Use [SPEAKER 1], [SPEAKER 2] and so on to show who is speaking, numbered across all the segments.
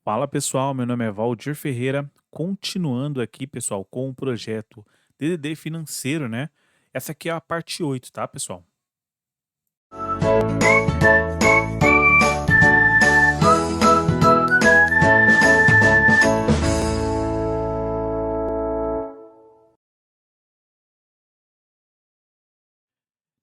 [SPEAKER 1] Fala pessoal, meu nome é Valdir Ferreira, continuando aqui pessoal com o projeto DDD Financeiro, né? Essa aqui é a parte 8, tá pessoal?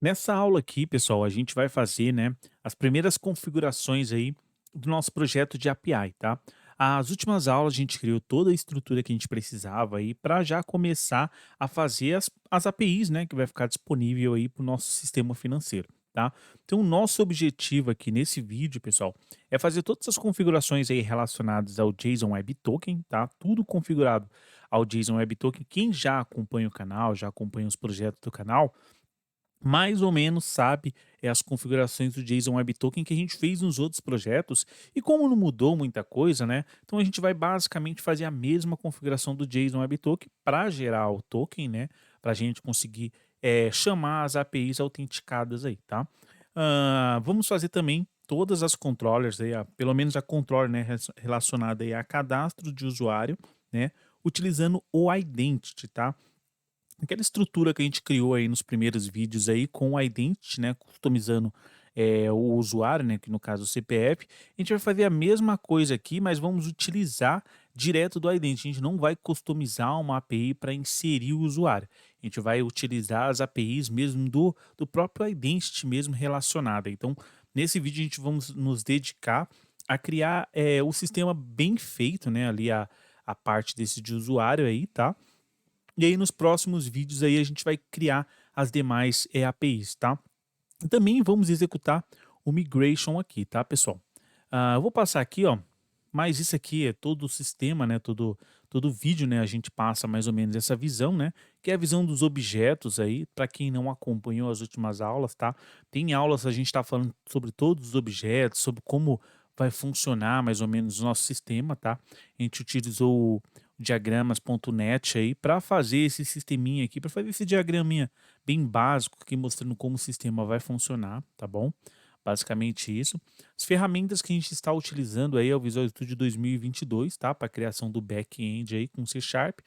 [SPEAKER 1] Nessa aula aqui pessoal, a gente vai fazer, né, as primeiras configurações aí do nosso projeto de API, tá? As últimas aulas a gente criou toda a estrutura que a gente precisava aí para já começar a fazer as APIs, né, que vai ficar disponível aí para o nosso sistema financeiro. Tá? Então, o nosso objetivo aqui nesse vídeo, pessoal, é fazer todas as configurações aí relacionadas ao JSON Web Token, tá? Tudo configurado ao JSON Web Token. Quem já acompanha o canal, já acompanha os projetos do canal, mais ou menos sabe as configurações do JSON Web Token que a gente fez nos outros projetos. E como não mudou muita coisa, né? Então a gente vai basicamente fazer a mesma configuração do JSON Web Token para gerar o token, né? Para a gente conseguir chamar as APIs autenticadas aí, tá? Vamos fazer também todas as controllers aí, pelo menos a controller, né, relacionada aí a cadastro de usuário, né, utilizando o Identity, tá? Aquela estrutura que a gente criou aí nos primeiros vídeos aí com o Identity, né, customizando, o usuário, né, que no caso o CPF, a gente vai fazer a mesma coisa aqui, mas vamos utilizar direto do Identity. A gente não vai customizar uma API para inserir o usuário. A gente vai utilizar as APIs mesmo do próprio Identity mesmo relacionada. Então, nesse vídeo a gente vamos nos dedicar a criar, o sistema bem feito, né, ali a parte desse de usuário aí, tá? E aí nos próximos vídeos aí a gente vai criar as demais APIs, tá? E também vamos executar o migration aqui, tá, pessoal? Eu vou passar aqui, ó, mas isso aqui é todo o sistema, né, todo vídeo, né, a gente passa mais ou menos essa visão, né, que é a visão dos objetos aí, para quem não acompanhou as últimas aulas, tá? Tem aulas a gente está falando sobre todos os objetos, sobre como vai funcionar mais ou menos o nosso sistema, tá? A gente utilizou o diagramas.net aí para fazer esse sisteminha aqui, para fazer esse diagraminha bem básico aqui mostrando como o sistema vai funcionar, tá bom? Basicamente isso. As ferramentas que a gente está utilizando aí é o Visual Studio 2022, tá? Para criação do back-end aí com C Sharp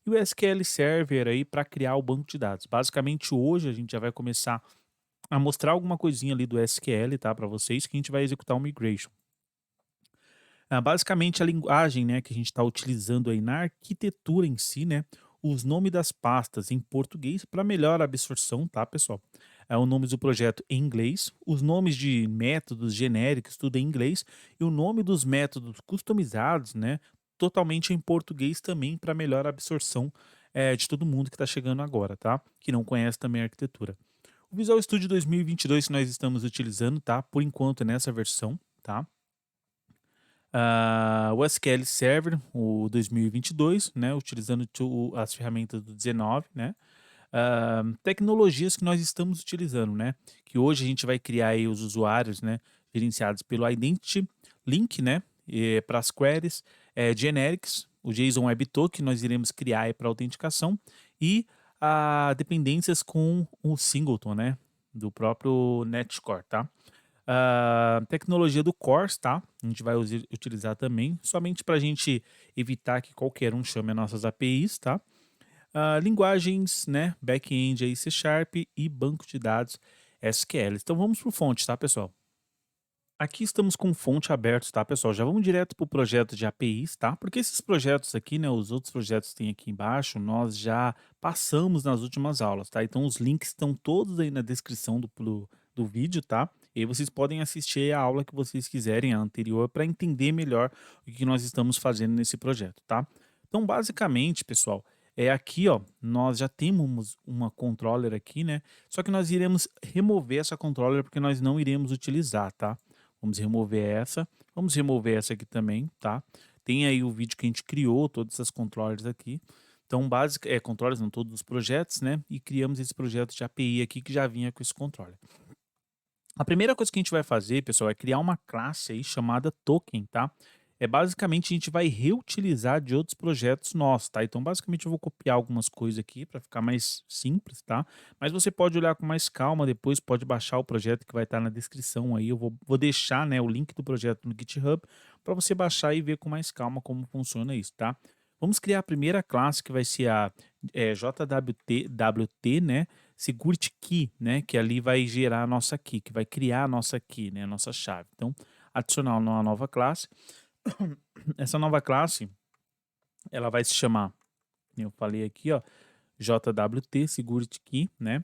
[SPEAKER 1] e o SQL Server aí para criar o banco de dados. Basicamente hoje a gente já vai começar a mostrar alguma coisinha ali do SQL, tá? Para vocês que a gente vai executar um migration. Basicamente a linguagem, né, que a gente está utilizando aí na arquitetura em si, né, os nomes das pastas em português para melhor absorção, tá, pessoal? O nome do projeto em inglês, os nomes de métodos genéricos, tudo em inglês, e o nome dos métodos customizados, né, totalmente em português também para melhor absorção de todo mundo que está chegando agora, tá? Que não conhece também a arquitetura. O Visual Studio 2022 que nós estamos utilizando, tá? Por enquanto é nessa versão, tá? O SQL Server, o 2022, né, utilizando as ferramentas do 19, né, tecnologias que nós estamos utilizando, né, que hoje a gente vai criar aí os usuários, né, gerenciados pelo Identity, Link, né, para as queries, Generics, o JSON Web Token nós iremos criar para autenticação e dependências com o Singleton, né, do próprio Netcore, tá? Tecnologia do CORS, tá? A gente vai utilizar também, somente para a gente evitar que qualquer um chame as nossas APIs, tá? Linguagens, né? Back-end aí C Sharp e banco de dados SQL. Então vamos para o fonte, tá, pessoal? Aqui estamos com fonte aberto, tá, pessoal? Já vamos direto para o projeto de APIs, tá? Porque esses projetos aqui, né, os outros projetos que tem aqui embaixo, nós já passamos nas últimas aulas, tá? Então os links estão todos aí na descrição do vídeo, tá? E aí vocês podem assistir a aula que vocês quiserem, a anterior, para entender melhor o que nós estamos fazendo nesse projeto, tá? Então, basicamente, pessoal, é aqui, ó, nós já temos uma controller aqui, né? Só que nós iremos remover essa controller porque nós não iremos utilizar, tá? Vamos remover essa aqui também, tá? Tem aí o vídeo que a gente criou, todas essas controllers aqui. Então, controllers não, todos os projetos, né? E criamos esse projeto de API aqui que já vinha com esse controller. A primeira coisa que a gente vai fazer, pessoal, é criar uma classe aí chamada token, tá? Basicamente a gente vai reutilizar de outros projetos nossos, tá? Então, basicamente eu vou copiar algumas coisas aqui para ficar mais simples, tá? Mas você pode olhar com mais calma depois, pode baixar o projeto que vai estar na descrição aí. Eu vou deixar, né, o link do projeto no GitHub, para você baixar e ver com mais calma como funciona isso, tá? Vamos criar a primeira classe que vai ser a JWT, né? Security Key, né? Que ali vai gerar a nossa key, que vai criar a nossa key, né? A nossa chave. Então, adicionar uma nova classe. Essa nova classe, ela vai se chamar, eu falei aqui, ó, JWT Security Key, né?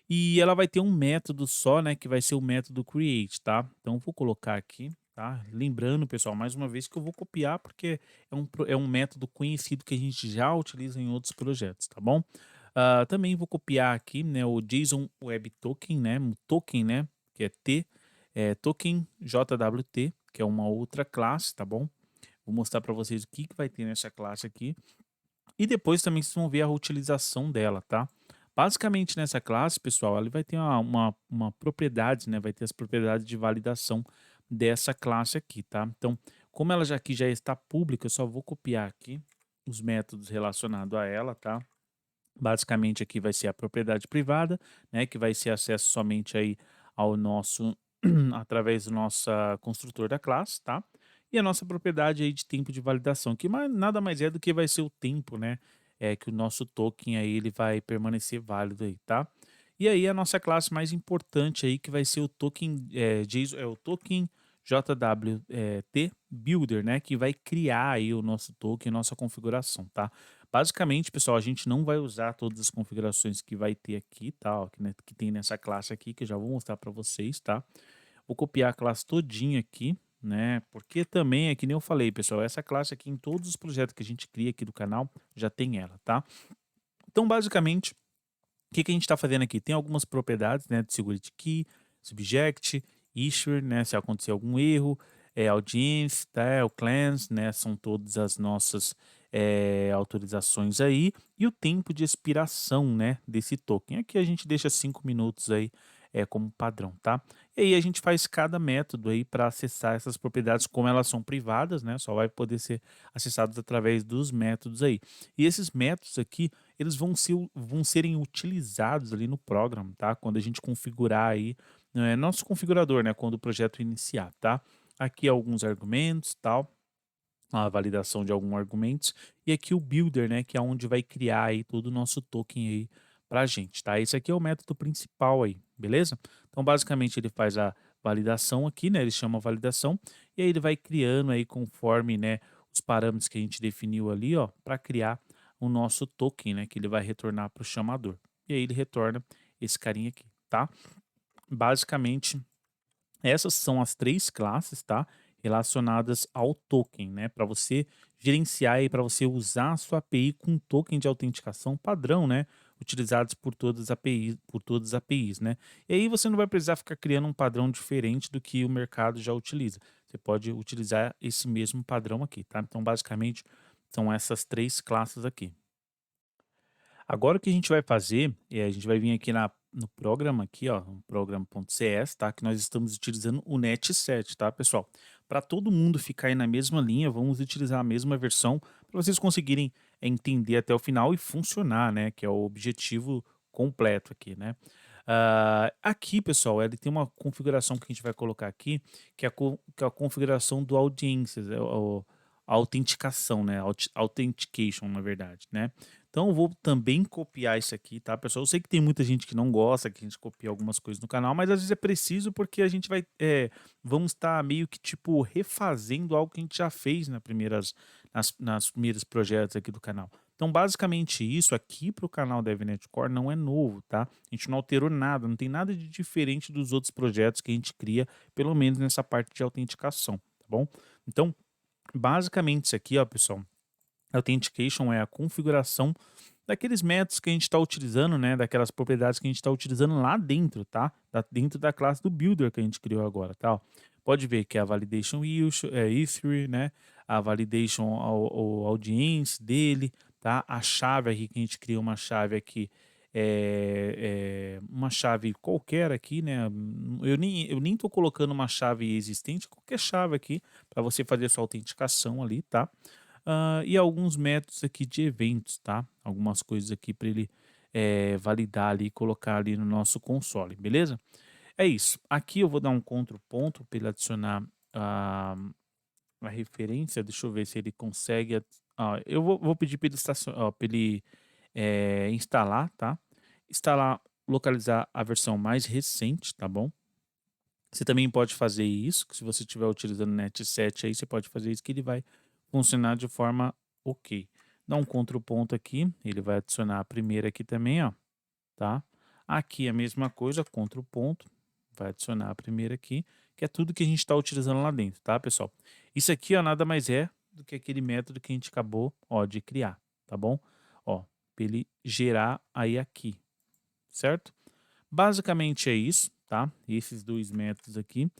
[SPEAKER 1] E ela vai ter um método só, né, que vai ser o método create, tá? Então vou colocar aqui, tá? Lembrando, pessoal, mais uma vez que eu vou copiar porque é um método conhecido que a gente já utiliza em outros projetos, tá bom? Também vou copiar aqui, né, o JSON Web Token, né, o token, né, que é token JWT, que é uma outra classe, tá bom? Vou mostrar para vocês o que vai ter nessa classe aqui. E depois também vocês vão ver a utilização dela, tá? Basicamente nessa classe, pessoal, ela vai ter uma propriedade, né? Vai ter as propriedades de validação dessa classe aqui, tá? Então, como ela já aqui já está pública, eu só vou copiar aqui os métodos relacionados a ela, tá? Basicamente aqui vai ser a propriedade privada, né? Que vai ser acesso somente aí ao nosso, através do nosso construtor da classe, tá? E a nossa propriedade aí de tempo de validação, que nada mais é do que vai ser o tempo, né? Que o nosso token aí ele vai permanecer válido aí, tá? E aí a nossa classe mais importante aí que vai ser o token, o token JWT Builder, né? Que vai criar aí o nosso token, nossa configuração, tá? Basicamente, pessoal, a gente não vai usar todas as configurações que vai ter aqui, tá? Ó, que tem nessa classe aqui, que eu já vou mostrar para vocês, tá? Vou copiar a classe todinha aqui, né? Porque também, é que nem eu falei, pessoal, essa classe aqui em todos os projetos que a gente cria aqui do canal, já tem ela, tá? Então, basicamente, o que a gente está fazendo aqui? Tem algumas propriedades, né? De Security Key, Subject, Issuer, né? Se acontecer algum erro, Audience, tá? O Cleanse, né? São todas as nossas autorizações aí. E o tempo de expiração, né? Desse token. Aqui a gente deixa 5 minutos aí como padrão, tá? E aí a gente faz cada método aí para acessar essas propriedades, como elas são privadas, né? Só vai poder ser acessados através dos métodos aí. E esses métodos aqui, eles vão serem utilizados ali no programa, tá? Quando a gente configurar aí, nosso configurador, né? Quando o projeto iniciar, tá? Aqui alguns argumentos, tal, a validação de alguns argumentos, e aqui o builder, né? Que é onde vai criar aí todo o nosso token aí pra gente, tá? Esse aqui é o método principal aí, beleza? Então, basicamente, ele faz a validação aqui, né? Ele chama validação, e aí ele vai criando aí conforme, né? Os parâmetros que a gente definiu ali, ó, para criar o nosso token, né? Que ele vai retornar para o chamador. E aí ele retorna esse carinha aqui, tá? Basicamente, essas são as três classes, tá? Relacionadas ao token, né? Para você gerenciar e para você usar a sua API com token de autenticação padrão, né? Utilizados por todas as APIs, né? E aí você não vai precisar ficar criando um padrão diferente do que o mercado já utiliza. Você pode utilizar esse mesmo padrão aqui, tá? Então, basicamente, são essas três classes aqui. Agora o que a gente vai fazer, a gente vai vir aqui no programa aqui, ó, no programa.cs, tá? Que nós estamos utilizando o Net7, tá, pessoal? Para todo mundo ficar aí na mesma linha, vamos utilizar a mesma versão para vocês conseguirem entender até o final e funcionar, né? Que é o objetivo completo aqui, né? Aqui, pessoal, ele tem uma configuração que a gente vai colocar aqui, que é a configuração do audiências, a autenticação, né? Authentication, na verdade, né? Então eu vou também copiar isso aqui, tá, pessoal? Eu sei que tem muita gente que não gosta que a gente copie algumas coisas no canal, mas às vezes é preciso porque a gente vamos estar meio que tipo refazendo algo que a gente já fez nas primeiros projetos aqui do canal. Então basicamente isso aqui para o canal DevNet Core não é novo, tá? A gente não alterou nada, não tem nada de diferente dos outros projetos que a gente cria, pelo menos nessa parte de autenticação, tá bom? Então basicamente isso aqui, ó, pessoal, Authentication é a configuração daqueles métodos que a gente está utilizando, né? Daquelas propriedades que a gente está utilizando lá dentro, tá? Dentro da classe do Builder que a gente criou agora, tá? Ó, pode ver que é a Validation History, né? A Validation ao Audience dele, tá? A chave aqui que a gente criou uma chave aqui, uma chave qualquer aqui, né? Eu nem tô colocando uma chave existente, qualquer chave aqui para você fazer sua autenticação ali, tá? E alguns métodos aqui de eventos, tá? Algumas coisas aqui para ele validar ali e colocar ali no nosso console, beleza? É isso. Aqui eu vou dar um contraponto para ele adicionar ah, a referência, deixa eu ver se ele consegue. Eu vou pedir para ele, pra ele instalar, tá? Instalar, localizar a versão mais recente, tá bom? Você também pode fazer isso, que se você estiver utilizando o Net 7 aí, você pode fazer isso que ele vai funcionar de forma ok. Dá um Ctrl ponto aqui, ele vai adicionar a primeira aqui também, ó, tá? Aqui a mesma coisa, Ctrl ponto, vai adicionar a primeira aqui, que é tudo que a gente está utilizando lá dentro, tá, pessoal? Isso aqui, ó, nada mais é do que aquele método que a gente acabou, ó, de criar, tá bom? Ó, para ele gerar aí aqui, certo? Basicamente é isso, tá? Esses dois métodos aqui.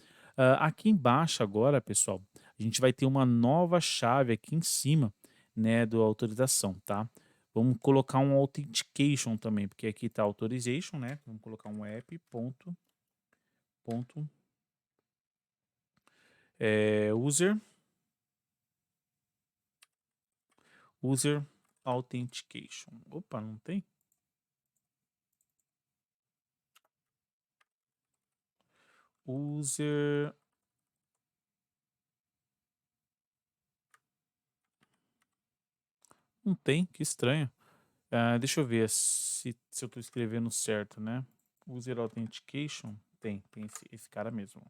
[SPEAKER 1] Aqui embaixo agora, pessoal, a gente vai ter uma nova chave aqui em cima, né, do autorização, tá? Vamos colocar um authentication também, porque aqui tá authorization, né? Vamos colocar um app ponto, user authentication. Opa, não tem? User, não tem, que estranho. Deixa eu ver se eu estou escrevendo certo, né? User Authentication. Tem esse cara mesmo.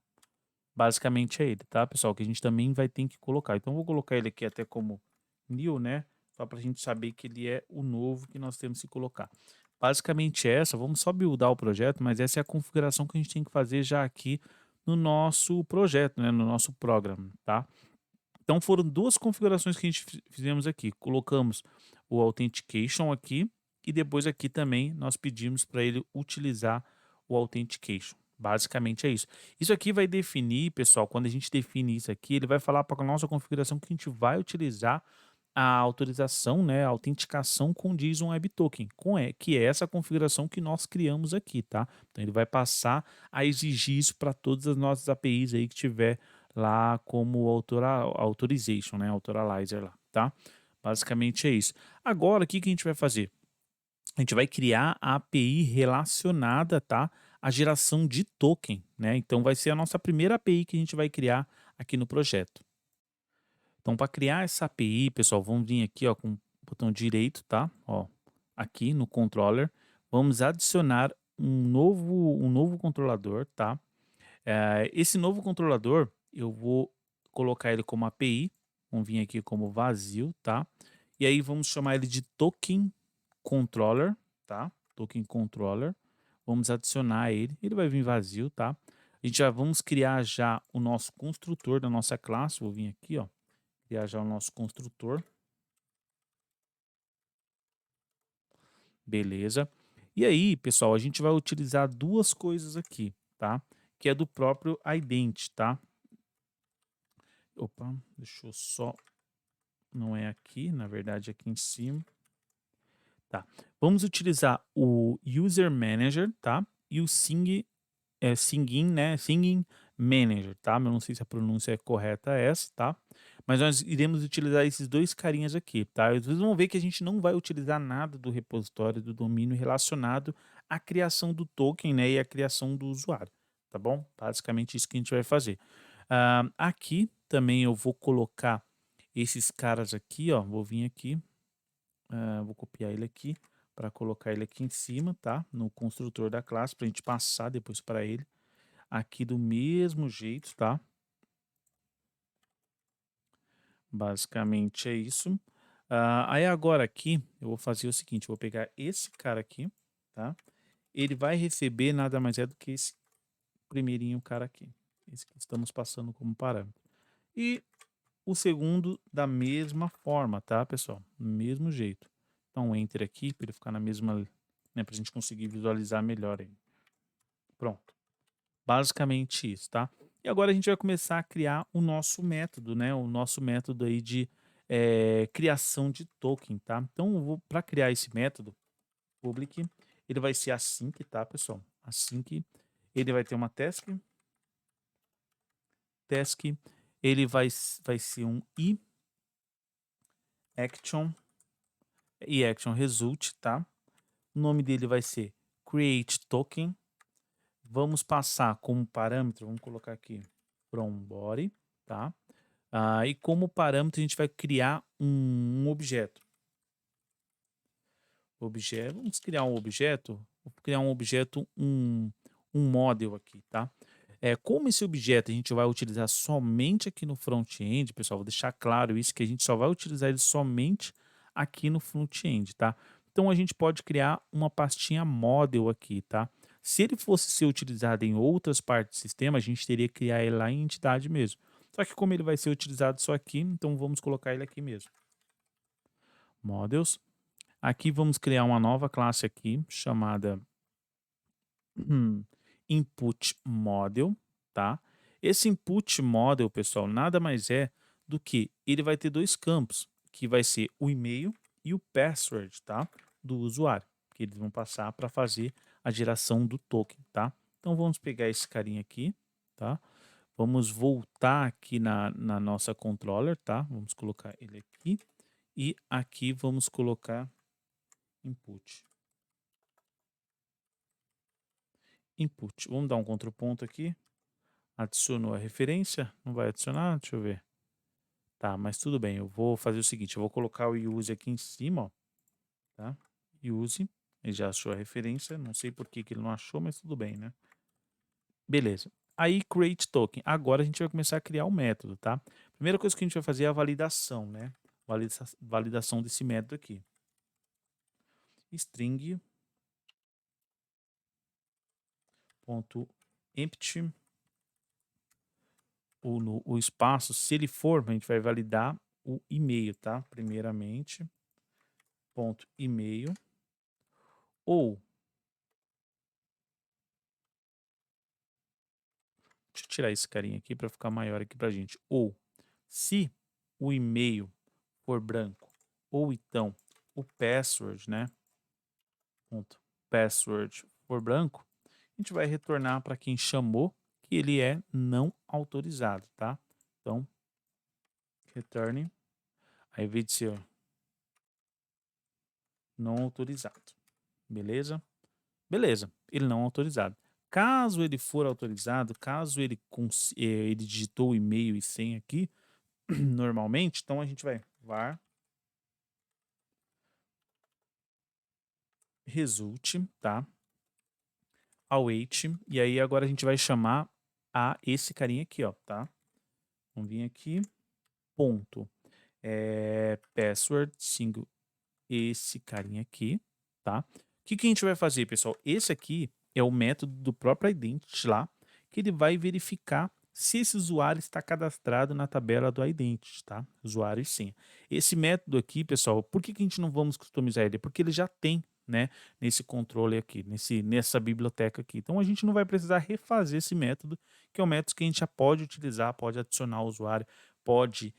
[SPEAKER 1] Basicamente é ele, tá, pessoal? Que a gente também vai ter que colocar. Então, eu vou colocar ele aqui até como new, né? Só para a gente saber que ele é o novo que nós temos que colocar. Basicamente essa, vamos só buildar o projeto, mas essa é a configuração que a gente tem que fazer já aqui no nosso projeto, né? No nosso programa, tá? Então foram duas configurações que a gente fizemos aqui. Colocamos o Authentication aqui e depois aqui também nós pedimos para ele utilizar o Authentication. Basicamente é isso. Isso aqui vai definir, pessoal, quando a gente define isso aqui, ele vai falar para a nossa configuração que a gente vai utilizar a autorização, né, a autenticação com JSON Web Token, que é essa configuração que nós criamos aqui, tá? Então ele vai passar a exigir isso para todas as nossas APIs aí que tiver lá como authorization, né, authorizer lá, tá? Basicamente é isso. Agora, o que que a gente vai fazer? A gente vai criar a API relacionada, tá, à geração de token, né? Então vai ser a nossa primeira API que a gente vai criar aqui no projeto. Então, para criar essa API, pessoal, vamos vir aqui, ó, com o botão direito, tá? Ó, aqui no controller, vamos adicionar um novo controlador, tá? Esse novo controlador, eu vou colocar ele como API, vamos vir aqui como vazio, tá? E aí vamos chamar ele de token controller, tá? Token controller. Vamos adicionar ele vai vir vazio, tá? A gente já vamos criar já o nosso construtor da nossa classe, vou vir aqui, ó, criar já o nosso construtor, beleza? E aí, pessoal, a gente vai utilizar duas coisas aqui, tá? Que é do próprio ident, tá? Opa, deixa eu só. Não é aqui, na verdade é aqui em cima. Tá. Vamos utilizar o User Manager, tá? E o Singin, né? Singing Manager, tá? Eu não sei se a pronúncia é correta essa, tá? Mas nós iremos utilizar esses dois carinhas aqui, tá? Vocês vão ver que a gente não vai utilizar nada do repositório, do domínio relacionado à criação do token, né? E à criação do usuário, tá bom? Basicamente isso que a gente vai fazer. Aqui também eu vou colocar esses caras aqui, ó, vou vir aqui, vou copiar ele aqui para colocar ele aqui em cima, tá? No construtor da classe, para a gente passar depois para ele. Aqui do mesmo jeito, tá? Basicamente é isso. Aí agora aqui, eu vou fazer o seguinte, eu vou pegar esse cara aqui, tá? Ele vai receber nada mais é do que esse primeirinho cara aqui. Esse que estamos passando como parâmetro. E o segundo da mesma forma, tá, pessoal? Do mesmo jeito. Então, enter aqui para ele ficar na mesma, né, para a gente conseguir visualizar melhor aí. Pronto. Basicamente isso, tá? E agora a gente vai começar a criar o nosso método, né? O nosso método aí de criação de token, tá? Então, para criar esse método, public, ele vai ser async, tá, pessoal? Async, ele vai ter uma task, ele vai ser um action, e action result, tá? O nome dele vai ser create token. Vamos passar como parâmetro, vamos colocar aqui from body, tá? E como parâmetro a gente vai criar um objeto. Vamos criar um objeto, vou criar um objeto, um model aqui, tá? Como esse objeto a gente vai utilizar somente aqui no front-end, pessoal, vou deixar claro isso, que a gente só vai utilizar ele somente aqui no front-end, tá? Então a gente pode criar uma pastinha model aqui, tá? Se ele fosse ser utilizado em outras partes do sistema, a gente teria que criar ele lá em entidade mesmo. Só que como ele vai ser utilizado só aqui, então vamos colocar ele aqui mesmo. Models. Aqui vamos criar uma nova classe aqui chamada input model, tá? Esse input model, pessoal, nada mais é do que ele vai ter dois campos, que vai ser o e-mail e o password, tá? Do usuário, que eles vão passar para fazer a geração do token, tá? Então vamos pegar esse carinha aqui, tá? Vamos voltar aqui na nossa controller, tá? Vamos colocar ele aqui e aqui vamos colocar input. Input. Vamos dar um contraponto aqui. Adicionou a referência? Não vai adicionar? Deixa eu ver. Tá, mas tudo bem. Eu vou fazer o seguinte, eu vou colocar o use aqui em cima, ó, tá? Use, ele já achou a referência, não sei por que que ele não achou, mas tudo bem, né? Beleza. Aí create token. Agora a gente vai começar a criar o método, tá? Primeira coisa que a gente vai fazer é a validação, né? Validação desse método aqui. String ponto empty o espaço, se ele for, a gente vai validar o e-mail, tá? Primeiramente, ponto e-mail, ou, deixa eu tirar esse carinha aqui para ficar maior aqui pra gente, ou, se o e-mail for branco, ou então o password, né? Ponto password for branco, a gente vai retornar para quem chamou que ele é não autorizado, tá? Então, return, aí vai de ser não autorizado, beleza? Beleza, ele não é autorizado. Caso ele for autorizado, caso ele digitou o e-mail e senha aqui, normalmente, então a gente vai var result, tá? Await, e aí agora a gente vai chamar a esse carinha aqui, ó, tá? Vamos vir aqui, ponto, password, single, esse carinha aqui, tá? O que que a gente vai fazer, pessoal? Esse aqui é o método do próprio Identity lá, que ele vai verificar se esse usuário está cadastrado na tabela do Identity, tá? Usuário e senha. Esse método aqui, pessoal, por que que a gente não vamos customizar ele? Porque ele já tem, né, nesse controle aqui, nessa biblioteca aqui. Então a gente não vai precisar refazer esse método, que é um método que a gente já pode utilizar, pode adicionar o usuário, pode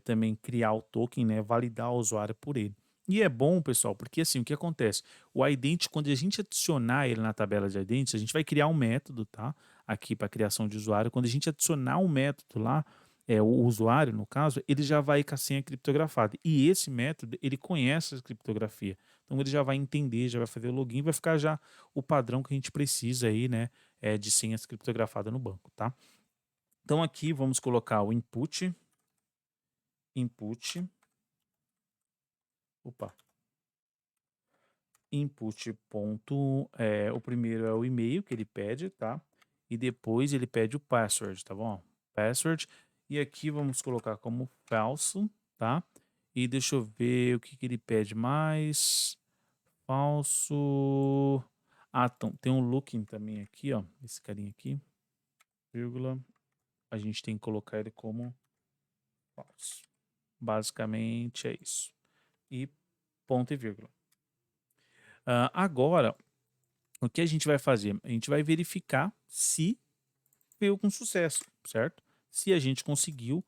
[SPEAKER 1] também criar o token, né, validar o usuário por ele. E é bom, pessoal, porque assim, o que acontece? O ident, quando a gente adicionar ele na tabela de ident, a gente vai criar um método, tá? Aqui para criação de usuário. Quando a gente adicionar um método lá, o usuário, no caso, ele já vai com a senha criptografada. E esse método, ele conhece a criptografia. Então ele já vai entender, já vai fazer o login, vai ficar já o padrão que a gente precisa aí, né? De senhas criptografadas no banco, tá? Então aqui vamos colocar o input, opa, input ponto, o primeiro é o e-mail que ele pede, tá? E depois ele pede o password, tá bom? Password. E aqui vamos colocar como falso, tá? E deixa eu ver o que que ele pede mais. Falso. Ah, então, tem um looking também aqui, ó. Esse carinha aqui, vírgula. A gente tem que colocar ele como falso. Basicamente é isso. E ponto e vírgula. Agora, o que a gente vai fazer? A gente vai verificar se veio com sucesso, certo? Se a gente conseguiu,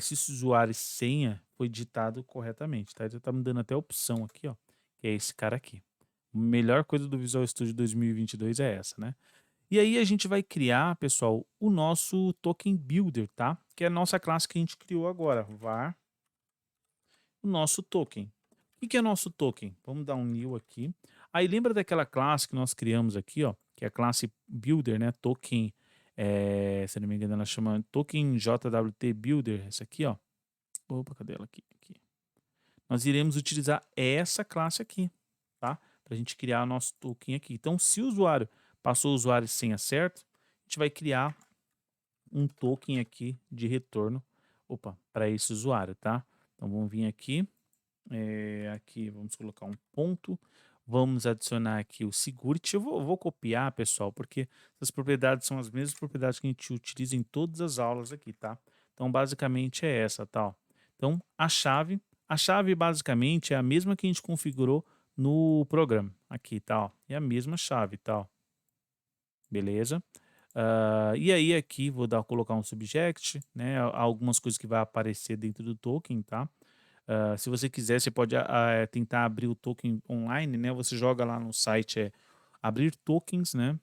[SPEAKER 1] se esse usuário e senha foi digitado corretamente, tá? Ele tá me dando até a opção aqui, ó, que é esse cara aqui. A melhor coisa do Visual Studio 2022 é essa, né? E aí a gente vai criar, pessoal, o nosso token builder, tá? Que é a nossa classe que a gente criou agora, var o nosso token. O que é nosso token? Vamos dar um new aqui. Aí lembra daquela classe que nós criamos aqui, ó, que é a classe builder, né? Token Se eu não me engano, ela chama Token JWT Builder. Essa aqui, ó. Opa, cadê ela aqui? Aqui. Nós iremos utilizar essa classe aqui, tá? Para a gente criar o nosso token aqui. Então, se o usuário passou o usuário sem acerto, a gente vai criar um token aqui de retorno, opa, para esse usuário, tá? Então, vamos vir aqui, aqui vamos colocar um ponto, vamos adicionar aqui o security. Eu vou copiar, pessoal, porque essas propriedades são as mesmas propriedades que a gente utiliza em todas as aulas aqui, tá? Então, basicamente é essa, tá? Ó. Então, a chave basicamente é a mesma que a gente configurou no programa, aqui, tá? Ó. É a mesma chave, tá? Ó. Beleza? E aí aqui vou colocar um subject, né? Algumas coisas que vai aparecer dentro do token, tá? Se você quiser, você pode tentar abrir o token online, né? Você joga lá no site abrir tokens, né?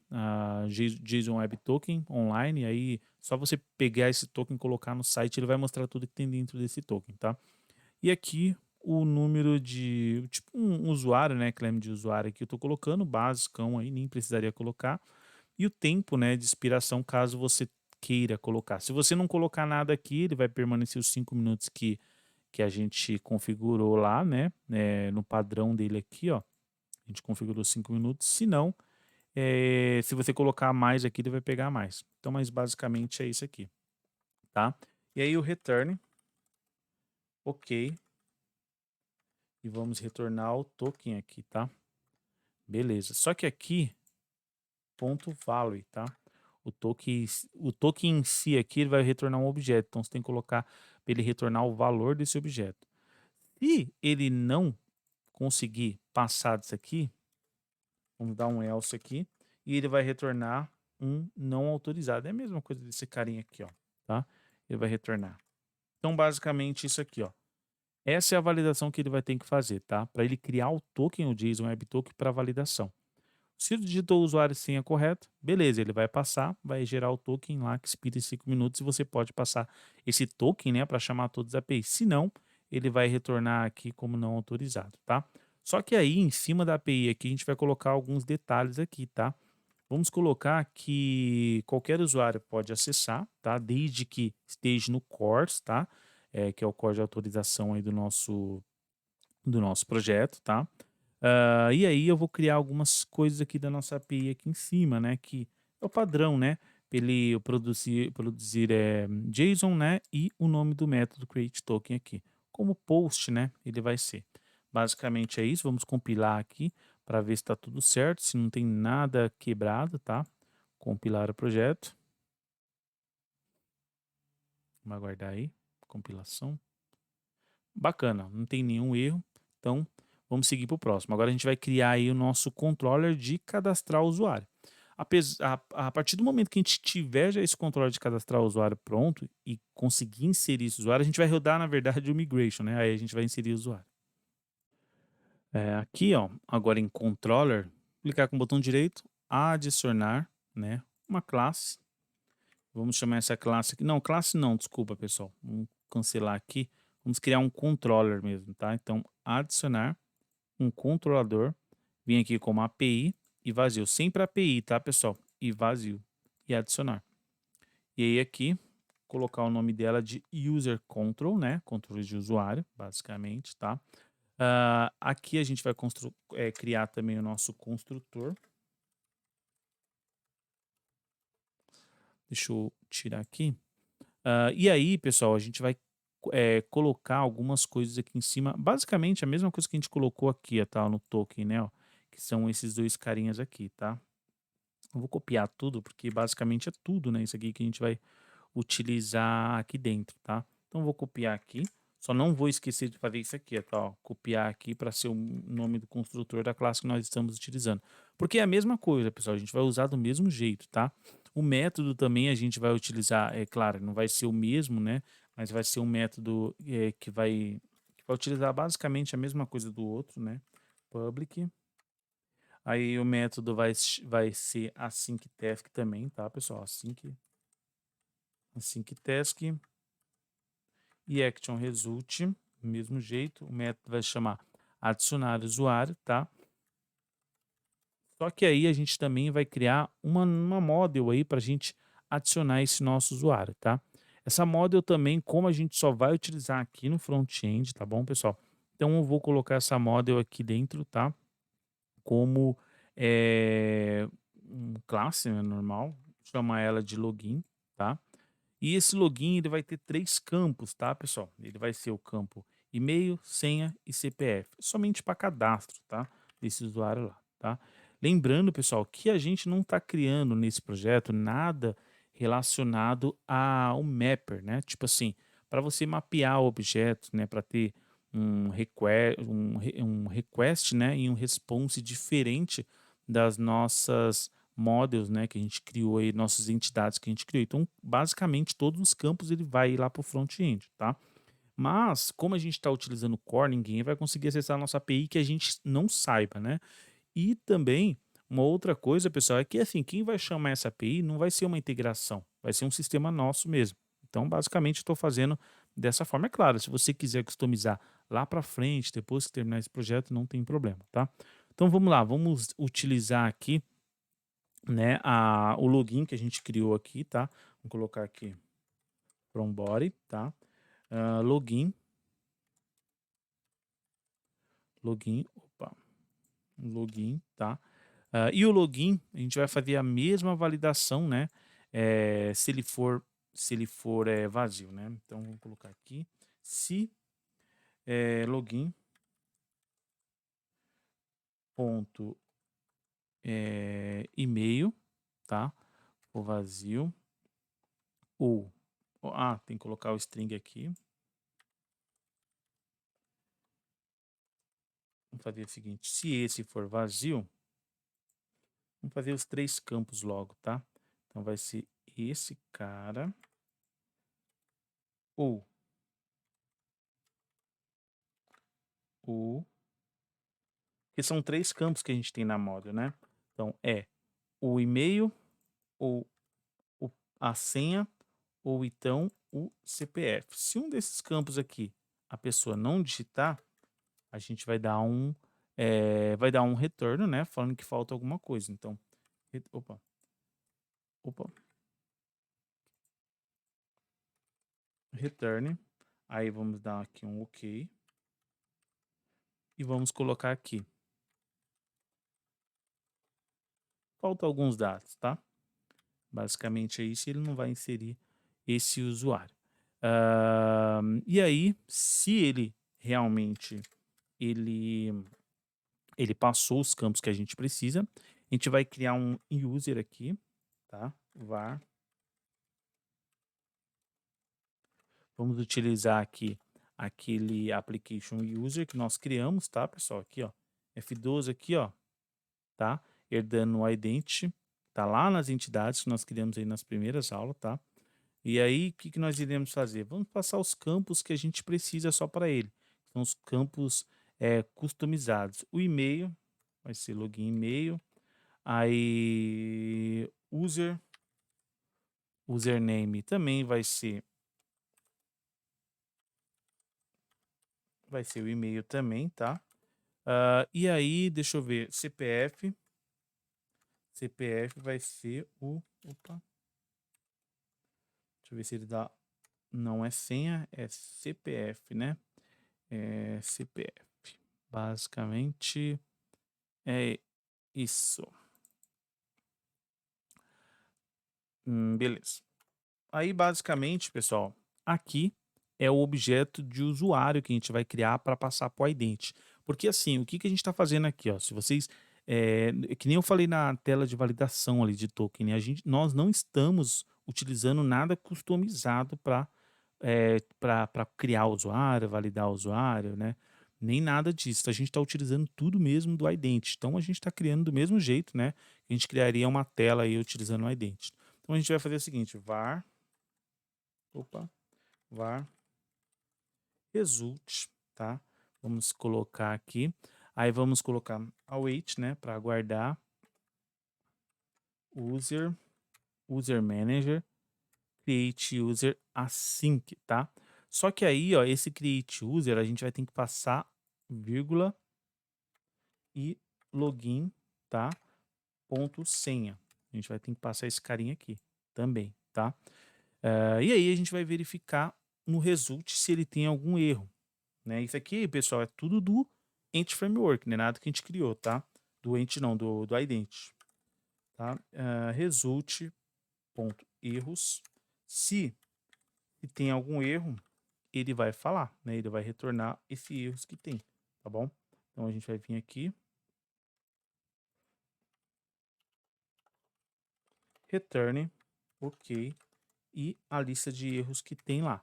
[SPEAKER 1] JSON Web Token online, aí só você pegar esse token e colocar no site, ele vai mostrar tudo que tem dentro desse token, tá? E aqui o número de, tipo um usuário, né? Claim de usuário aqui eu tô colocando, basicão aí, nem precisaria colocar. E o tempo, né, de expiração, caso você queira colocar. Se você não colocar nada aqui, ele vai permanecer os 5 minutos que a gente configurou lá, né, no padrão dele aqui, ó. A gente configurou 5 minutos. Se não, se você colocar mais aqui, ele vai pegar mais. Então, mas basicamente é isso aqui, tá? E aí o return, ok. E vamos retornar o token aqui, tá? Beleza. Só que aqui, ponto value, tá? O token em si aqui ele vai retornar um objeto, então você tem que colocar para ele retornar o valor desse objeto. Se ele não conseguir passar disso aqui, vamos dar um else aqui, e ele vai retornar um não autorizado. É a mesma coisa desse carinha aqui, ó, tá? Ele vai retornar. Então, basicamente isso aqui, ó. Essa é a validação que ele vai ter que fazer, tá? Para ele criar o token, o JSON Web Token para validação. Se digitou o usuário e senha correto, beleza, ele vai passar, vai gerar o token lá que expira em 5 minutos e você pode passar esse token, né, para chamar todas as APIs. Se não, ele vai retornar aqui como não autorizado, tá? Só que aí, em cima da API aqui, a gente vai colocar alguns detalhes aqui, tá? Vamos colocar que qualquer usuário pode acessar, tá? Desde que esteja no CORS, tá? Que é o core de autorização aí do nosso projeto, tá? E aí eu vou criar algumas coisas aqui da nossa API aqui em cima, né? Que é o padrão, né? Pra ele produzir JSON, né? E o nome do método createToken aqui. Como post, né? Ele vai ser. Basicamente é isso. Vamos compilar aqui para ver se está tudo certo, se não tem nada quebrado, tá? Compilar o projeto. Vamos aguardar aí. Compilação. Bacana, não tem nenhum erro. Então, vamos seguir para o próximo. Agora a gente vai criar aí o nosso controller de cadastrar o usuário. A partir do momento que a gente tiver já esse controller de cadastrar o usuário pronto e conseguir inserir esse usuário, a gente vai rodar, na verdade, o migration, né? Aí a gente vai inserir o usuário. Aqui, ó, agora em controller, clicar com o botão direito, adicionar, né, uma classe. Vamos chamar essa classe aqui. Não, classe não, desculpa, pessoal. Vamos cancelar aqui. Vamos criar um controller mesmo, tá? Então, adicionar um controlador. Vim aqui como API e vazio. Sempre API, tá, pessoal? E vazio. E adicionar. E aí aqui, colocar o nome dela de user control, né? Controle de usuário, basicamente, tá? Aqui a gente vai criar também o nosso construtor. Deixa eu tirar aqui. E aí, pessoal, a gente vai colocar algumas coisas aqui em cima. Basicamente, a mesma coisa que a gente colocou aqui, tá, no token, né? Ó, que são esses dois carinhas aqui, tá? Eu vou copiar tudo, porque basicamente é tudo, né? Isso aqui que a gente vai utilizar aqui dentro, tá? Então, eu vou copiar aqui. Só não vou esquecer de fazer isso aqui, tá? Ó, copiar aqui para ser o nome do construtor da classe que nós estamos utilizando. Porque é a mesma coisa, pessoal. A gente vai usar do mesmo jeito, tá? O método também a gente vai utilizar, é claro, não vai ser o mesmo, né? Mas vai ser um método que vai utilizar basicamente a mesma coisa do outro, né? Public. Aí o método vai ser async task também, tá, pessoal? Async task e action result, do mesmo jeito. O método vai chamar adicionar usuário, tá? Só que aí a gente também vai criar uma model aí para a gente adicionar esse nosso usuário, tá? Essa model também, como a gente só vai utilizar aqui no front-end, tá bom, pessoal? Então eu vou colocar essa model aqui dentro, tá? Como um classe, né, normal, chamar ela de login, tá? E esse login ele vai ter 3 campos, tá, pessoal? Ele vai ser o campo e-mail, senha e CPF, somente para cadastro, tá? Desse usuário lá, tá? Lembrando, pessoal, que a gente não está criando nesse projeto nada relacionado ao mapper, né? Tipo assim, para você mapear objetos, né? Para ter um request, né? E um response diferente das nossas models, né, que a gente criou aí, nossas entidades que a gente criou. Então, basicamente, todos os campos ele vai ir lá para o front-end, tá? Mas, como a gente está utilizando o Core, ninguém vai conseguir acessar a nossa API que a gente não saiba, né? E também, uma outra coisa, pessoal, é que assim, quem vai chamar essa API não vai ser uma integração, vai ser um sistema nosso mesmo. Então, basicamente, estou fazendo dessa forma. É claro, se você quiser customizar lá para frente, depois que terminar esse projeto, não tem problema, tá? Então, vamos lá, vamos utilizar aqui, né, o login que a gente criou aqui, tá? Vou colocar aqui from body, tá? Login, opa, login, tá? E o login, a gente vai fazer a mesma validação, né? Se ele for, vazio, né? Então, vamos colocar aqui, se login ponto e-mail, tá? O vazio, ou, tem que colocar o string aqui. Vamos fazer o seguinte, se esse for vazio, vamos fazer os 3 campos logo, tá? Então vai ser esse cara, ou o, que são 3 campos que a gente tem na model, né? Então é o e-mail, ou o- a senha, ou então o CPF. Se um desses campos aqui a pessoa não digitar, a gente vai dar um retorno, né? Falando que falta alguma coisa. Então, opa, opa, return. Aí vamos dar aqui um OK. E vamos colocar aqui. Falta alguns dados, tá? Basicamente é isso, ele não vai inserir esse usuário. E aí, se ele realmente ele, ele passou os campos que a gente precisa, a gente vai criar um user aqui, tá? var. Vamos utilizar aqui aquele application user que nós criamos, tá, pessoal? Aqui, ó, F12 aqui, ó, tá? Herdando o identity, tá lá nas entidades que nós criamos aí nas primeiras aulas, tá? E aí, o que que nós iremos fazer? Vamos passar os campos que a gente precisa só para ele. São os campos customizados. O e-mail vai ser login e-mail. Aí, username também vai ser o e-mail também, tá? E aí, deixa eu ver, CPF vai ser opa, deixa eu ver se ele dá, não é senha, é CPF, né? É CPF. Basicamente é isso. Beleza. Aí, basicamente, pessoal, aqui é o objeto de usuário que a gente vai criar para passar para o ident. Porque assim, o que que a gente está fazendo aqui, ó? Se vocês, que nem eu falei na tela de validação ali de token, né? Nós não estamos utilizando nada customizado para criar o usuário, validar o usuário, né? Nem nada disso. A gente está utilizando tudo mesmo do ident. Então a gente está criando do mesmo jeito, né? A gente criaria uma tela aí utilizando o ident. Então a gente vai fazer o seguinte, opa, var result, tá? Vamos colocar aqui. Aí vamos colocar await, né, para aguardar user manager, create user async, tá? Só que aí, ó, esse create user a gente vai ter que passar vírgula e login, tá? Ponto senha. A gente vai ter que passar esse carinha aqui também, tá? E aí a gente vai verificar no result se ele tem algum erro, né? Isso aqui, pessoal, é tudo do Entity Framework, não é nada que a gente criou, tá? Do Entity não, do Identity, tá? Result.erros. Se tem algum erro, ele vai falar, né? Ele vai retornar esse erros que tem, tá bom? Então a gente vai vir aqui, return, ok, e a lista de erros que tem lá.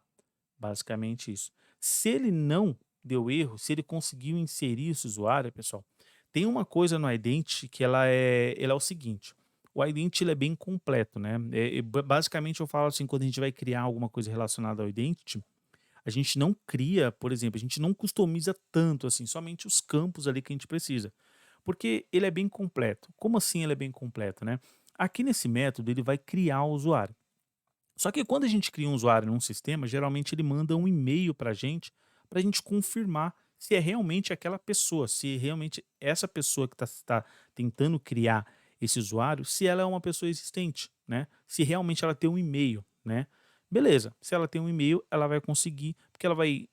[SPEAKER 1] Basicamente isso. Se ele não deu erro, se ele conseguiu inserir esse usuário, pessoal, tem uma coisa no Identity que ela é o seguinte. O Identity ele é bem completo, né? Basicamente eu falo assim, quando a gente vai criar alguma coisa relacionada ao Identity, a gente não cria, por exemplo, a gente não customiza tanto assim, somente os campos ali que a gente precisa. Porque ele é bem completo. Como assim ele é bem completo, né? Aqui nesse método ele vai criar o usuário. Só que quando a gente cria um usuário num sistema, geralmente ele manda um e-mail para a gente confirmar se é realmente aquela pessoa, se realmente essa pessoa que está tentando criar esse usuário, se ela é uma pessoa existente, né? Se realmente ela tem um e-mail, né? Beleza, se ela tem um e-mail, ela vai conseguir, porque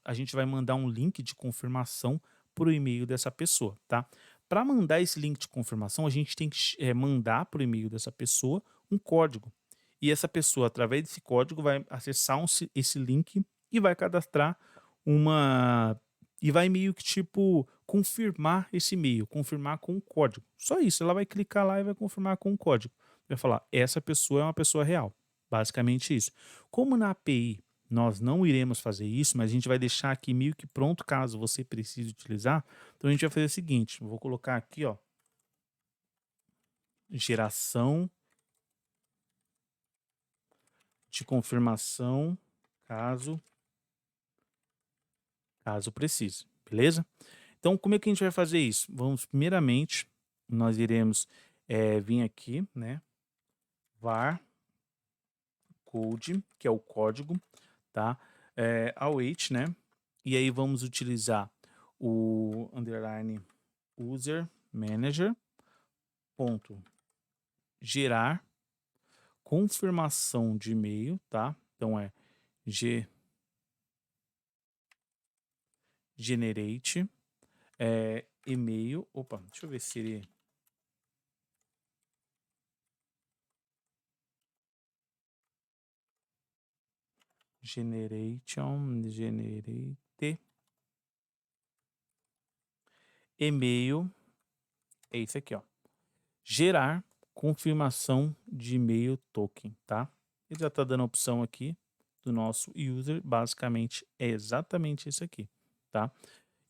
[SPEAKER 1] a gente vai mandar um link de confirmação para o e-mail dessa pessoa, tá? Para mandar esse link de confirmação, a gente tem que mandar para o e-mail dessa pessoa um código. E essa pessoa, através desse código, vai acessar esse link e vai cadastrar uma. E vai meio que tipo confirmar esse e-mail, confirmar com o código. Só isso, ela vai clicar lá e vai confirmar com o código. Vai falar, essa pessoa é uma pessoa real. Basicamente isso. Como na API nós não iremos fazer isso, mas a gente vai deixar aqui meio que pronto caso você precise utilizar, então a gente vai fazer o seguinte: eu vou colocar aqui, ó, geração de confirmação caso precise, beleza? Então, como é que a gente vai fazer isso? Vamos, primeiramente, nós iremos vir aqui, né, var code, que é o código, tá? Await, né? E aí vamos utilizar o underline user manager ponto gerar confirmação de e-mail, tá? Então é generate e-mail. Opa, deixa eu ver se ele generate e-mail, é isso aqui, ó. Gerar confirmação de e-mail token, tá? Ele já está dando a opção aqui do nosso user, basicamente é exatamente isso aqui, tá?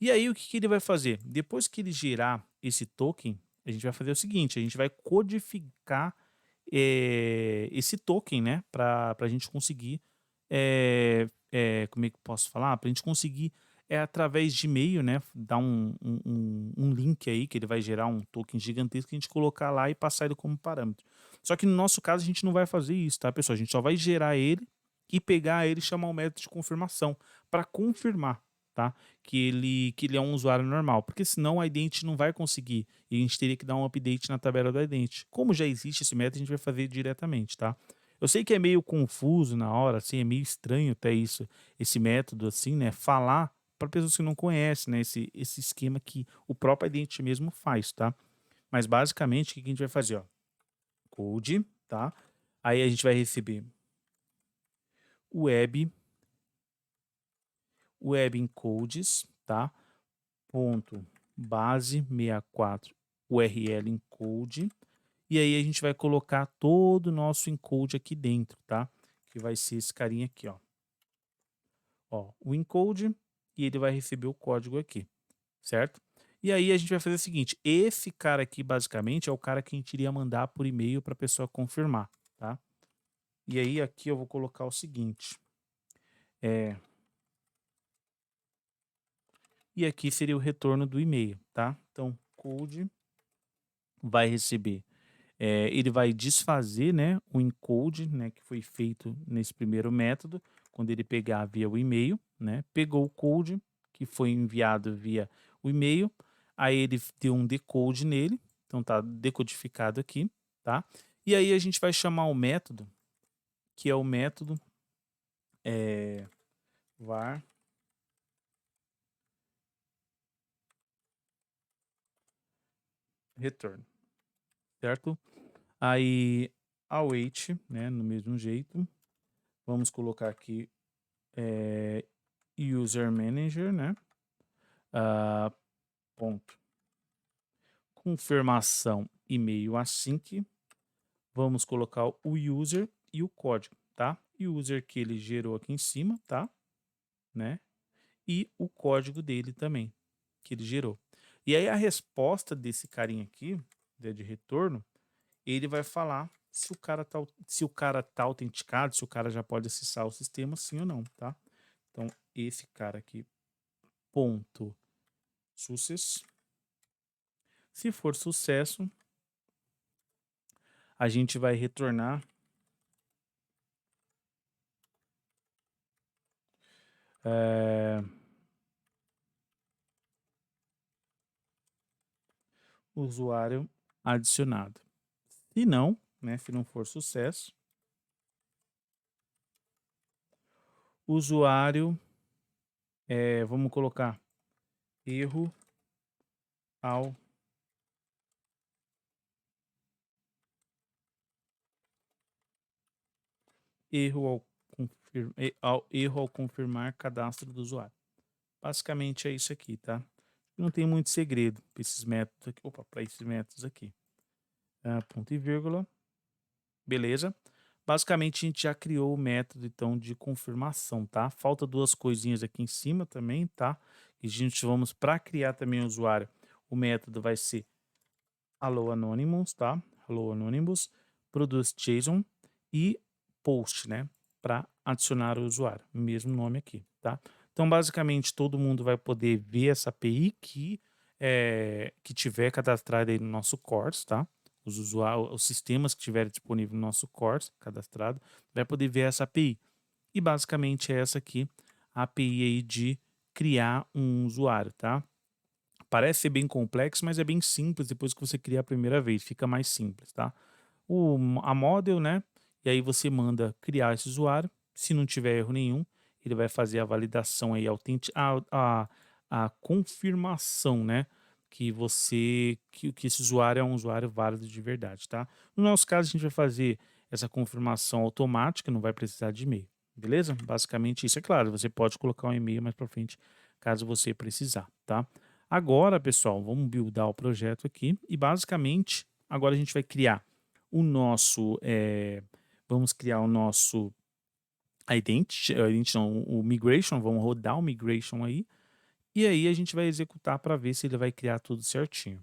[SPEAKER 1] E aí o que, que ele vai fazer? Depois que ele gerar esse token, a gente vai fazer o seguinte, a gente vai codificar esse token, né? Para a gente conseguir, como é que eu posso falar? Para a gente conseguir, através de e-mail, né? Dar um link aí, que ele vai gerar um token gigantesco, que a gente colocar lá e passar ele como parâmetro. Só que no nosso caso a gente não vai fazer isso, tá, pessoal? A gente só vai gerar ele e pegar ele e chamar um método de confirmação para confirmar, tá? Que ele é um usuário normal, porque senão a Identity não vai conseguir e a gente teria que dar um update na tabela do Identity. Como já existe esse método, a gente vai fazer diretamente, tá? Eu sei que é meio confuso na hora, assim, é meio estranho até isso, esse método, assim, né? Falar para pessoas que não conhecem, né? Esse esquema que o próprio Identity mesmo faz, tá? Mas basicamente, o que a gente vai fazer, ó? Code, tá? Aí a gente vai receber web, web encodes, tá? Ponto base 64 URL encode. E aí a gente vai colocar todo o nosso encode aqui dentro, tá? Que vai ser esse carinha aqui, ó. Ó, o encode e ele vai receber o código aqui, certo? E aí a gente vai fazer o seguinte, esse cara aqui basicamente é o cara que a gente iria mandar por e-mail para a pessoa confirmar, tá? E aí aqui eu vou colocar o seguinte, é, e aqui seria o retorno do e-mail, tá? Então, code vai receber, ele vai desfazer, né, o encode, né, que foi feito nesse primeiro método, quando ele pegar via o e-mail, né, pegou o code que foi enviado via o e-mail, aí ele deu um decode nele, então tá decodificado aqui, tá? E aí a gente vai chamar o método que é o método var return, certo? Aí await, né, no mesmo jeito, vamos colocar aqui user manager, né? Ponto. Confirmação e-mail async. Vamos colocar o user e o código, tá? User que ele gerou aqui em cima, tá? Né? E o código dele também, que ele gerou. E aí a resposta desse carinha aqui, de retorno, ele vai falar se o cara tá autenticado, se o cara já pode acessar o sistema, sim ou não, tá? Então, esse cara aqui, ponto success. Se for sucesso, a gente vai retornar usuário adicionado. Se não, né, se não for sucesso, usuário, vamos colocar erro ao erro erro ao confirmar cadastro do usuário. Basicamente é isso aqui, tá? Não tem muito segredo para esses métodos aqui. Opa, para esses métodos aqui. Ponto e vírgula. Beleza? Basicamente a gente já criou o método então de confirmação, tá? Falta duas coisinhas aqui em cima também, tá? E a gente vamos para criar também o usuário. O método vai ser hello anonymous, tá? Hello anonymous, produce JSON e post, né? Para adicionar o usuário, mesmo nome aqui, tá? Então, basicamente, todo mundo vai poder ver essa API que tiver cadastrada aí no nosso course, tá? Os usuários, os sistemas que tiverem disponível no nosso course cadastrado, vai poder ver essa API. E basicamente é essa aqui, a API aí de criar um usuário, tá? Parece ser bem complexo, mas é bem simples depois que você cria a primeira vez, fica mais simples, tá? A model, né? E aí você manda criar esse usuário. Se não tiver erro nenhum, ele vai fazer a validação aí, a confirmação, né? Que esse usuário é um usuário válido de verdade, tá? No nosso caso, a gente vai fazer essa confirmação automática, não vai precisar de e-mail, beleza? Basicamente isso, é claro, você pode colocar um e-mail mais para frente, caso você precisar, tá? Agora, pessoal, vamos buildar o projeto aqui e basicamente agora a gente vai criar o nosso, vamos criar o nosso identity não, o migration, vamos rodar o migration aí e aí a gente vai executar para ver se ele vai criar tudo certinho.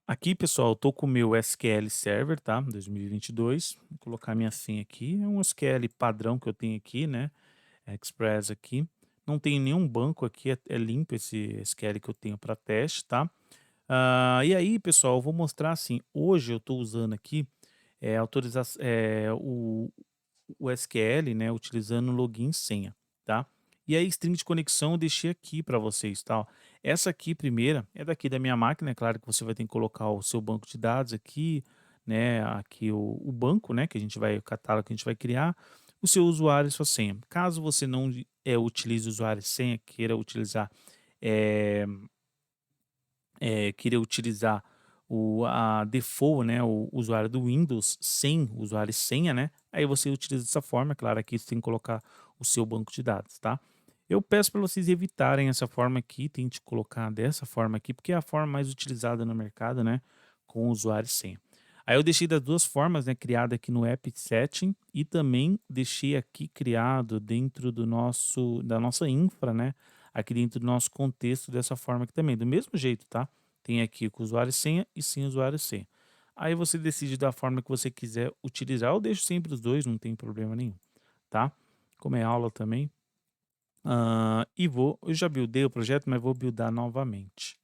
[SPEAKER 1] Aqui, pessoal, eu tô com o meu SQL Server, tá? 2022. Vou colocar minha senha aqui. É um SQL padrão que eu tenho aqui, né? Express aqui. Não tem nenhum banco aqui, é limpo esse SQL que eu tenho para teste, tá? E aí, pessoal, eu vou mostrar assim. Hoje eu estou usando aqui o SQL, né? Utilizando login e senha, tá? E a string de conexão eu deixei aqui para vocês, tá? Ó. Essa aqui, primeira, é daqui da minha máquina. É claro que você vai ter que colocar o seu banco de dados aqui, né? Aqui o banco, né? Que a gente vai, o catálogo que a gente vai criar, o seu usuário e sua senha. Caso você não utilize usuário e senha, é, querer utilizar a default, né, o usuário do Windows sem usuário e senha, né, aí você utiliza dessa forma. Claro, aqui você tem que colocar o seu banco de dados, tá? Eu peço para vocês evitarem essa forma aqui, tente colocar dessa forma aqui, porque é a forma mais utilizada no mercado, né, com usuário e senha. Aí eu deixei das duas formas, né, criada aqui no App Setting e também deixei aqui criado dentro da nossa infra, né, aqui dentro do nosso contexto dessa forma aqui também, do mesmo jeito, tá? Tem aqui com usuário e senha e sem usuário e senha. Aí você decide da forma que você quiser utilizar. Eu deixo sempre os dois, não tem problema nenhum, tá? Como é aula também. Eu já buildei o projeto, mas vou buildar novamente.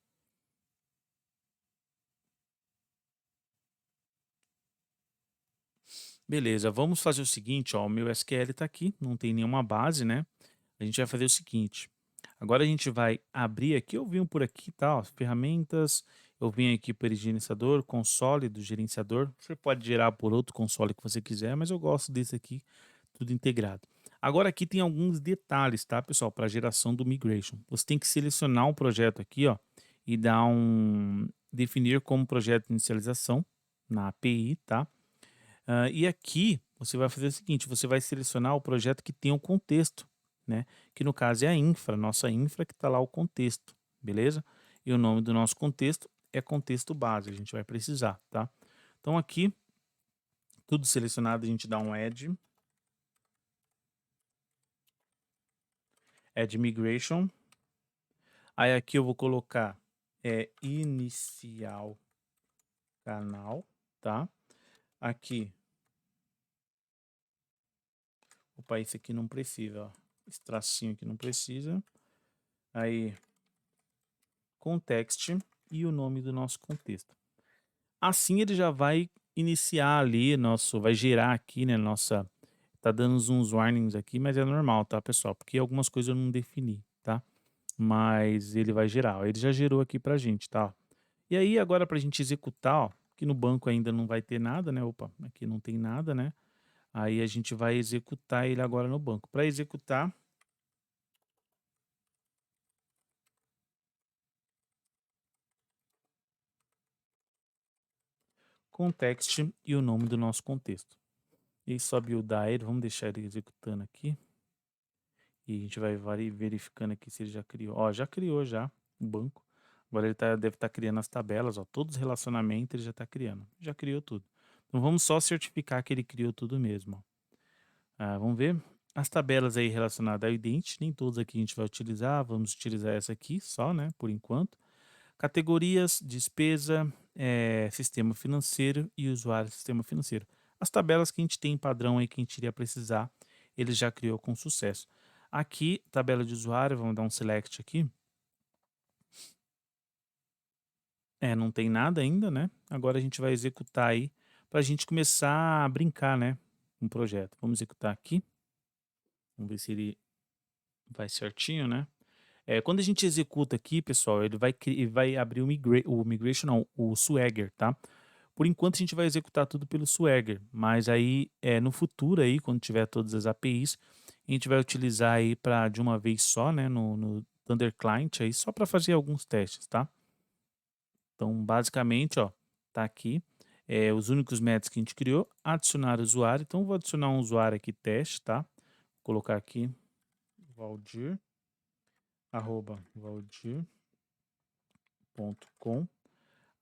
[SPEAKER 1] Beleza, vamos fazer o seguinte, ó, o meu SQL está aqui, não tem nenhuma base, né? A gente vai fazer o seguinte. Agora a gente vai abrir aqui, eu vim por aqui, tá? Ó, ferramentas. Eu vim aqui para o gerenciador, console do gerenciador. Você pode gerar por outro console que você quiser, mas eu gosto desse aqui, tudo integrado. Agora aqui tem alguns detalhes, tá, pessoal, para a geração do migration. Você tem que selecionar um projeto aqui, ó, e dar um definir como projeto de inicialização na API, tá? E aqui você vai fazer o seguinte, você vai selecionar o projeto que tem um contexto, né? Que no caso é a infra, nossa infra que está lá o contexto, beleza? E o nome do nosso contexto é contexto base, a gente vai precisar, tá? Então aqui, tudo selecionado, a gente dá um add migration. Aí aqui eu vou colocar inicial canal, tá? Aqui, opa, esse aqui não precisa, ó. Esse tracinho aqui não precisa. Aí, context e o nome do nosso contexto. Assim ele já vai iniciar ali vai gerar aqui, né, tá dando uns warnings aqui, mas é normal, tá, pessoal? Porque algumas coisas eu não defini, tá? Mas ele vai gerar, ó, ele já gerou aqui pra gente, tá? E aí agora pra gente executar, ó, que no banco ainda não vai ter nada, né? Opa, aqui não tem nada, né? Aí a gente vai executar ele agora no banco. Para executar, context e o nome do nosso contexto. E só buildar ele, vamos deixar ele executando aqui. E a gente vai verificando aqui se ele já criou. Ó, já criou já o banco. Agora ele deve estar criando as tabelas, ó. Todos os relacionamentos ele já está criando. Já criou tudo. Então vamos só certificar que ele criou tudo mesmo, ó. Vamos ver. As tabelas aí relacionadas ao ident, nem todas aqui a gente vai utilizar. Vamos utilizar essa aqui só, né? Por enquanto. Categorias, despesa, sistema financeiro e usuário sistema financeiro. As tabelas que a gente tem padrão aí que a gente iria precisar, ele já criou com sucesso. Aqui, tabela de usuário, vamos dar um select aqui. Não tem nada ainda, né? Agora a gente vai executar aí para a gente começar a brincar, né? Um projeto. Vamos executar aqui. Vamos ver se ele vai certinho, né? Quando a gente executa aqui, pessoal, ele vai abrir o migration, não, o Swagger, tá? Por enquanto a gente vai executar tudo pelo Swagger, mas aí no futuro aí, quando tiver todas as APIs, a gente vai utilizar aí para de uma vez só, né, no Thunder Client aí, só para fazer alguns testes, tá? Então, basicamente, ó, tá aqui os únicos métodos que a gente criou, adicionar usuário. Então, vou adicionar um usuário aqui teste, tá? Vou colocar aqui Valdir, @valdir.com.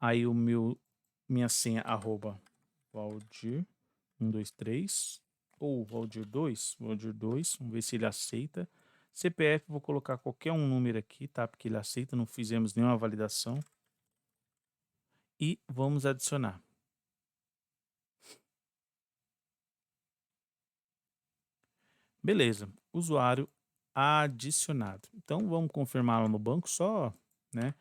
[SPEAKER 1] Aí minha senha Valdir 123 ou Valdir 2, vamos ver se ele aceita. CPF, vou colocar qualquer um número aqui, tá? Porque ele aceita, não fizemos nenhuma validação. E vamos adicionar. Beleza, usuário adicionado. Então vamos confirmá-lo no banco só, né?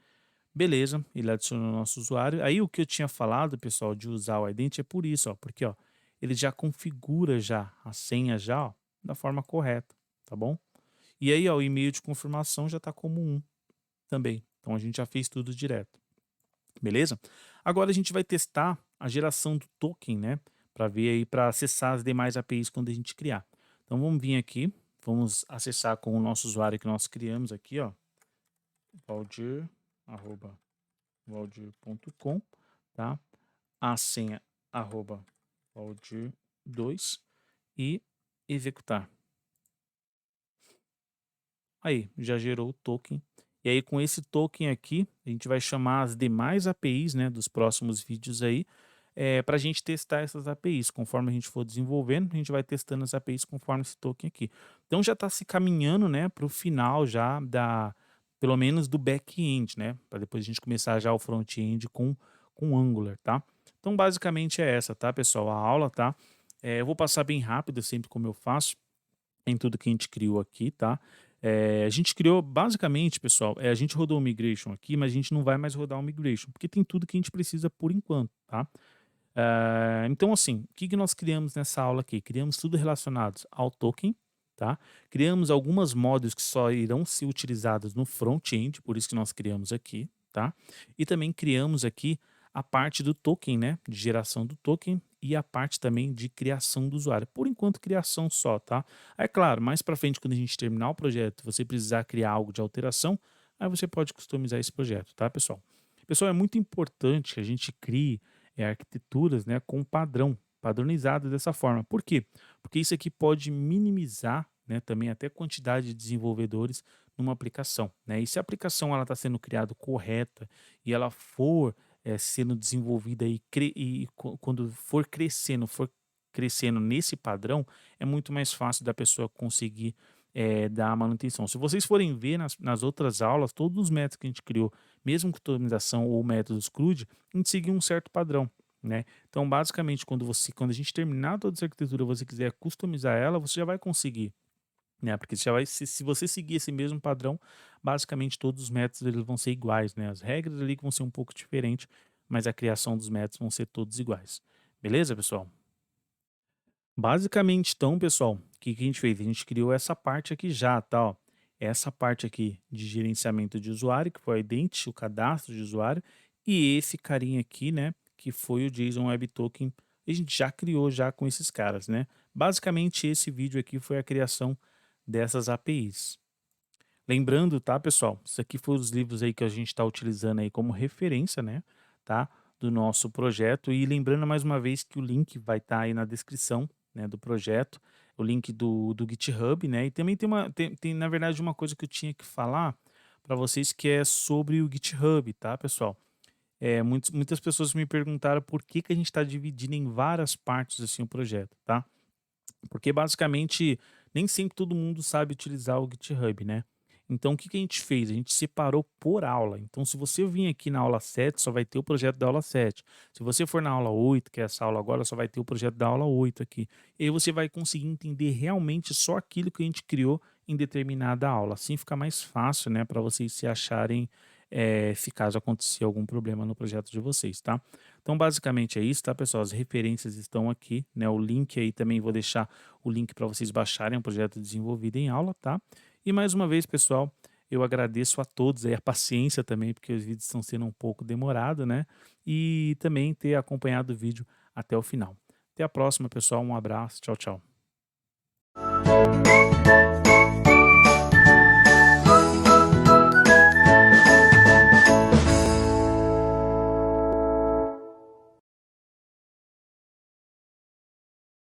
[SPEAKER 1] Beleza, ele adicionou o nosso usuário. Aí o que eu tinha falado, pessoal, de usar o ident é por isso, ó, porque ó, ele já configura já a senha já, ó, da forma correta, tá bom? E aí, ó, o e-mail de confirmação já está como também. Então a gente já fez tudo direto. Beleza? Agora a gente vai testar a geração do token, né? Para ver aí, para acessar as demais APIs quando a gente criar. Então vamos vir aqui, vamos acessar com o nosso usuário que nós criamos aqui, ó. Valdir.com, tá? A senha @valdir2 e executar. Aí, já gerou o token. E aí, com esse token aqui, a gente vai chamar as demais APIs, né, dos próximos vídeos aí, para a gente testar essas APIs. Conforme a gente for desenvolvendo, a gente vai testando as APIs conforme esse token aqui. Então, já está se caminhando, né, para o final já pelo menos do back-end, né, para depois a gente começar já o front-end com Angular, tá? Então, basicamente é essa, tá, pessoal? A aula, tá? Eu vou passar bem rápido, sempre como eu faço, em tudo que a gente criou aqui, tá? A gente criou, basicamente, pessoal, a gente rodou o migration aqui, mas a gente não vai mais rodar o migration, porque tem tudo que a gente precisa por enquanto, tá? Então, assim, o que, que nós criamos nessa aula aqui? Criamos tudo relacionado ao token, tá? Criamos algumas modos que só irão ser utilizados no front-end, por isso que nós criamos aqui, tá? E também criamos aqui a parte do token, né, de geração do token e a parte também de criação do usuário. Por enquanto, criação só, tá? Aí, claro, mais para frente, quando a gente terminar o projeto, você precisar criar algo de alteração, aí você pode customizar esse projeto, tá, pessoal? Pessoal, é muito importante que a gente crie arquiteturas, né, com padrão, padronizadas dessa forma. Por quê? Porque isso aqui pode minimizar, né, também até a quantidade de desenvolvedores numa aplicação, né? E se a aplicação ela está sendo criada correta e ela for sendo desenvolvida quando for crescendo nesse padrão, é muito mais fácil da pessoa conseguir dar a manutenção. Se vocês forem ver nas outras aulas, todos os métodos que a gente criou, mesmo customização ou métodos CRUD, a gente seguiu um certo padrão, né? Então, basicamente, quando a gente terminar toda essa arquitetura, você quiser customizar ela, você já vai conseguir, né? Porque já vai, se você seguir esse mesmo padrão, basicamente todos os métodos eles vão ser iguais, né? As regras ali que vão ser um pouco diferentes, mas a criação dos métodos vão ser todos iguais. Beleza, pessoal? Basicamente, então, pessoal, o que que a gente fez? A gente criou essa parte aqui já, tá? Ó. Essa parte aqui de gerenciamento de usuário, que foi o ident, o cadastro de usuário, e esse carinha aqui, né, que foi o JSON Web Token, a gente já criou já com esses caras, né? Basicamente, esse vídeo aqui foi a criação dessas APIs. Lembrando, tá, pessoal, isso aqui foi os livros aí que a gente está utilizando aí como referência, né, tá, do nosso projeto. E lembrando mais uma vez que o link vai estar aí na descrição, né, do projeto, o link do GitHub, né, e também tem na verdade uma coisa que eu tinha que falar para vocês que é sobre o GitHub, tá, pessoal? Muitas pessoas me perguntaram por que que a gente está dividindo em várias partes assim o projeto, tá? Porque basicamente nem sempre todo mundo sabe utilizar o GitHub, né? Então o que que a gente fez? A gente separou por aula. Então se você vir aqui na aula 7, só vai ter o projeto da aula 7. Se você for na aula 8, que é essa aula agora, só vai ter o projeto da aula 8 aqui. E aí você vai conseguir entender realmente só aquilo que a gente criou em determinada aula. Assim fica mais fácil, né, para vocês se acharem, se caso acontecer algum problema no projeto de vocês, tá? Então basicamente é isso, tá, pessoal? As referências estão aqui, né? O link aí também vou deixar o link para vocês baixarem o projeto desenvolvido em aula, tá? E mais uma vez, pessoal, eu agradeço a todos aí a paciência também, porque os vídeos estão sendo um pouco demorados, né? E também ter acompanhado o vídeo até o final. Até a próxima, pessoal. Um abraço. Tchau, tchau.